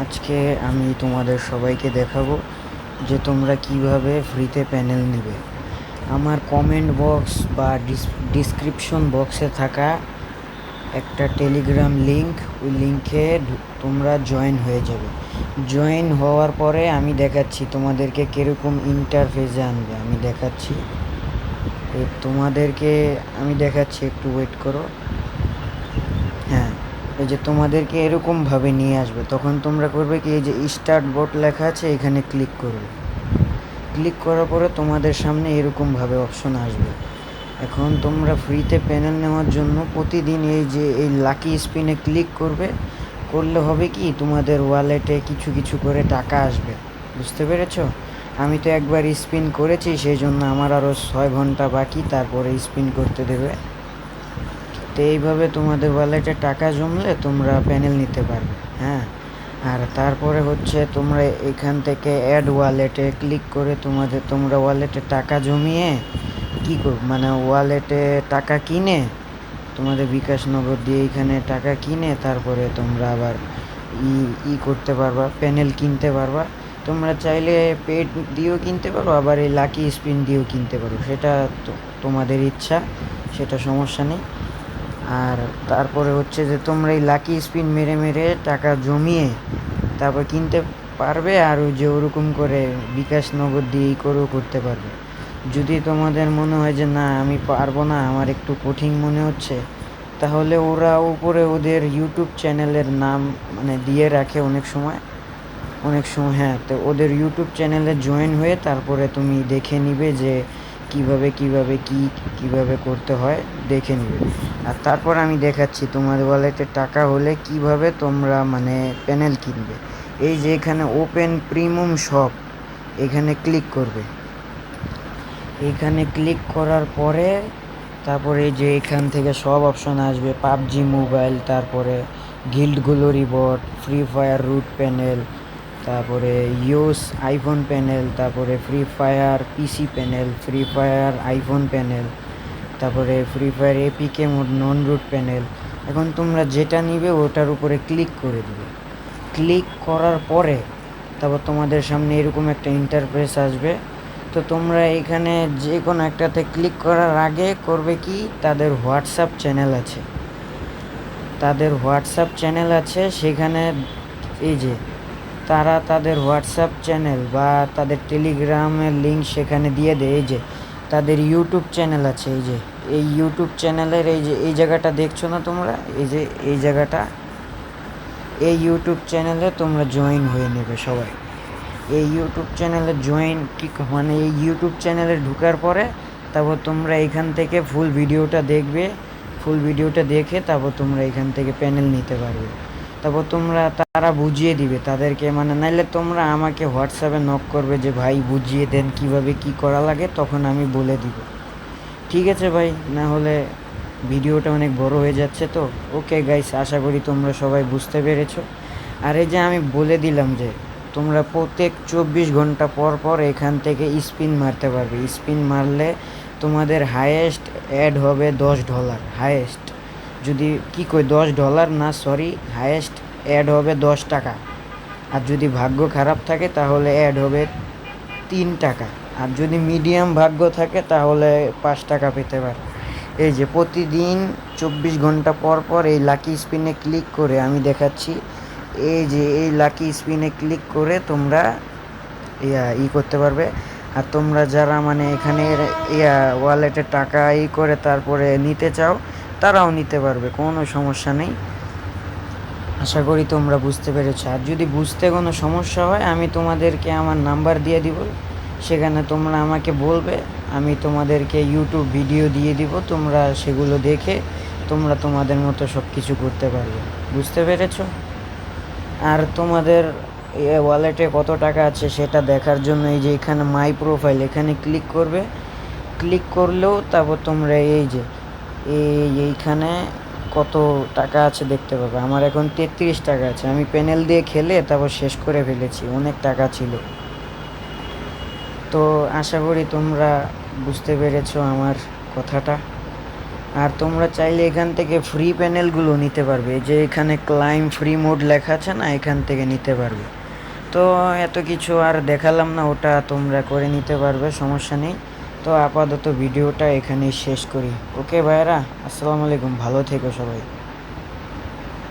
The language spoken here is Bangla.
আজকে আমি তোমাদের সবাইকে দেখাবো যে তোমরা কিভাবে ফ্রিতে প্যানেল নেবে। আমার কমেন্ট বক্স বা ডিসক্রিপশন বক্সে থাকা একটা টেলিগ্রাম লিংক, ওই লিংকে তোমরা জয়েন হয়ে যাবে। জয়েন হওয়ার পরে আমি দেখাচ্ছি তোমাদেরকে কীরকম ইন্টারফেসে আনবে। আমি দেখাচ্ছি তোমাদেরকে, আমি দেখাচ্ছি, একটু ওয়েট করো। হ্যাঁ, এই যে তোমাদেরকে এরকমভাবে নিয়ে আসবে। তখন তোমরা করবে কি, এই যে স্টার্ট বোট লেখা আছে এখানে ক্লিক করবে। ক্লিক করার পরে তোমাদের সামনে এরকমভাবে অপশন আসবে। এখন তোমরা ফ্রিতে প্যানেল নেওয়ার জন্য প্রতিদিন এই যে এই লাকি স্পিনে ক্লিক করবে। করলে হবে কি, তোমাদের ওয়ালেটে কিছু কিছু করে টাকা আসবে। বুঝতে পেরেছো? আমি তো একবার স্পিন করেছি, সেই জন্য আমার আরও 6 ঘন্টা বাকি, তারপরে স্পিন করতে দেবে। তো এইভাবে তোমাদের ওয়ালেটে টাকা জমলে তোমরা প্যানেল নিতে পারবে। হ্যাঁ, আর তারপরে হচ্ছে তোমরা এখান থেকে অ্যাড ওয়ালেটে ক্লিক করে তোমরা ওয়ালেটে টাকা জমিয়ে কী করবে, মানে ওয়ালেটে টাকা কিনে তোমাদের বিকাশ নগদ দিয়ে এখানে টাকা কিনে তারপরে তোমরা আবার করতে পারবা, প্যানেল কিনতে পারবা। তোমরা চাইলে পেড দিয়েও কিনতে পারো, আবার এই লাকি স্পিন দিয়েও কিনতে পারো, সেটা তোমাদের ইচ্ছা, সেটা সমস্যা নেই। আর তারপরে হচ্ছে যে তোমরা এই লাকি স্পিন মেরে মেরে টাকা জমিয়ে তারপর কিনতে পারবে। আর ওই যে ওরকম করে বিকাশ নগদ দিয়েই করেও করতে পারবে। যদি তোমাদের মনে হয় যে না আমি পারবো না, আমার একটু কঠিন মনে হচ্ছে, তাহলে ওরা উপরে ওদের ইউটিউব চ্যানেলের নাম মানে দিয়ে রাখে অনেক সময়। হ্যাঁ, তো ওদের ইউটিউব চ্যানেলে জয়েন হয়ে তারপরে তুমি দেখে নিবে যে কিভাবে করতে হয়, দেখে নিবে। আর তারপর আমি দেখাচ্ছি তোমার ওয়ালেটে টাকা হলে কিভাবে তোমরা মানে প্যানেল কিনবে। এই যে এখানে ওপেন প্রিমিয়াম শপ, এখানে ক্লিক করবে। এখানে ক্লিক করার পরে তারপরে যে এখান থেকে সব অপশন আসবে, পাবজি মোবাইল, তারপরে guild glory bot, Free Fire root panel, তারপরে ইউস আইফোন প্যানেল, তারপরে Free Fire PC panel, Free Fire iPhone panel, তারপরে Free Fire APK mod non root panel. এখন তোমরা যেটা নিবে ওটার উপরে ক্লিক করে দিবে। ক্লিক করার পরে তারপর তোমাদের সামনে এরকম একটা ইন্টারফেস আসবে। তো তোমরা এখানে যে কোনো একটাতে ক্লিক করার আগে করবে কি, তাদের হোয়াটসঅ্যাপ চ্যানেল আছে সেখানে, এই যে তারা তাদের হোয়াটসঅ্যাপ চ্যানেল বা তাদের টেলিগ্রামের লিঙ্ক সেখানে দিয়ে দেয়। এই যে তাদের ইউটিউব চ্যানেল আছে, এই যে এই ইউটিউব চ্যানেলের এই যে এই জায়গাটা দেখছো না তোমরা, এই যে এই জায়গাটা, এই ইউটিউব চ্যানেলে তোমরা জয়েন হয়ে নেবে সবাই। এই ইউটিউব চ্যানেলে মানে এই ইউটিউব চ্যানেলে ঢোকার পরে তারপর তোমরা এখান থেকে ফুল ভিডিওটা দেখে তারপর তোমরা এখান থেকে প্যানেল নিতে পারবে। তারপর তারা বুঝিয়ে দিবে তাদেরকে, মানে নাইলে তোমরা আমাকে হোয়াটসঅ্যাপে নক করবে যে ভাই বুঝিয়ে দেন কিভাবে কি করা লাগে, তখন আমি বলে দিব। ঠিক আছে ভাই, না হলে ভিডিওটা অনেক বড় হয়ে যাচ্ছে। তো ওকে গাইস, আশা করি তোমরা সবাই বুঝতে পেরেছো। আর এই যে আমি বলে দিলাম যে তোমরা প্রত্যেক 24 ঘন্টা পর পর এখান থেকে স্পিন মারতে পারবে। স্পিন মারলে তোমাদের হায়েস্ট অ্যাড হবে $10, হায়েস্ট। যদি $10 না, সরি, হায়েস্ট অ্যাড হবে $10। আর যদি ভাগ্য খারাপ থাকে তাহলে অ্যাড হবে $3। আর যদি মিডিয়াম ভাগ্য থাকে তাহলে $5 পেতে পারে। এই যে প্রতিদিন 24 ঘন্টা পর পর এই লাকি স্পিনে ক্লিক করে আমি দেখাচ্ছি। এই যে এই লাকি স্পিনে ক্লিক করে তোমরা করতে পারবে। আর তোমরা যারা মানে এখানে ওয়ালেটে টাকা করে তারপরে নিতে চাও, তারাও নিতে পারবে, কোনো সমস্যা নেই। আশা করি তোমরা বুঝতে পেরেছো। আর যদি বুঝতে কোনো সমস্যা হয় আমি তোমাদেরকে আমার নাম্বার দিয়ে দিব, সেখানে তোমরা আমাকে বলবে, আমি তোমাদেরকে ইউটিউব ভিডিও দিয়ে দিব, তোমরা সেগুলো দেখে তোমরা তোমাদের মতো সব কিছু করতে পারবে। বুঝতে পেরেছো? আর তোমাদের ওয়ালেটে কত টাকা আছে সেটা দেখার জন্য এই যে এখানে মাই প্রোফাইল, এখানে ক্লিক করবে। ক্লিক করলেও তারপর তোমরা এই যে এইখানে কত টাকা আছে দেখতে পাবে। আমার এখন $33 আছে, আমি প্যানেল দিয়ে খেলে তারপর শেষ করে ফেলেছি, অনেক টাকা ছিল। তো আশা করি তোমরা বুঝতে পেরেছো আমার কথাটা। আর তোমরা চাইলে এখান থেকে ফ্রি প্যানেলগুলো নিতে পারবে, যে এখানে ক্লাইম ফ্রি মোড লেখা আছে না, এখান থেকে নিতে পারবে। তো এত কিছু আর দেখালাম না, ওটা তোমরা করে নিতে পারবে, সমস্যা নেই। তো আপাতত ভিডিওটা এখানেই শেষ করি। ওকে ভাইরা, আসসালামু আলাইকুম, ভালো থেকো সবাই।